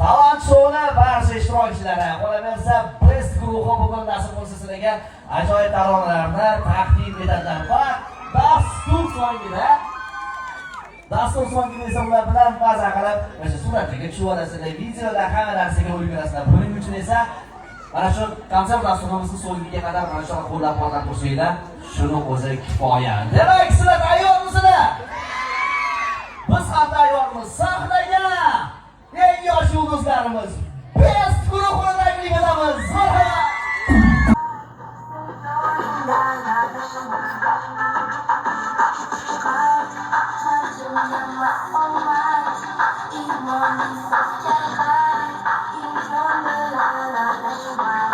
Talent show'ni barcha ishtirokchilari qolaversa Blast guruhi bugun nasib bo'lsa sizlarga ajoyib taronalarni taqdim etadilar va dastur so'ngida esa ular bilan maza qilib mana shu suratlarga tushib olasizlar, videolar hamma narsaga o'rganasizlar. Buning uchun esa mana shu konsert dasturimizni so'ngiga qadar mana shu qo'llab-quvvatlab tursanglar, shuni o'zi kifoya. Demak, sizlar tayyormisizlar? Biz ham tayyormiz. Sahnaga eng yosh yulduzlarimiz Best guruhini taklif etamiz. Marhaba.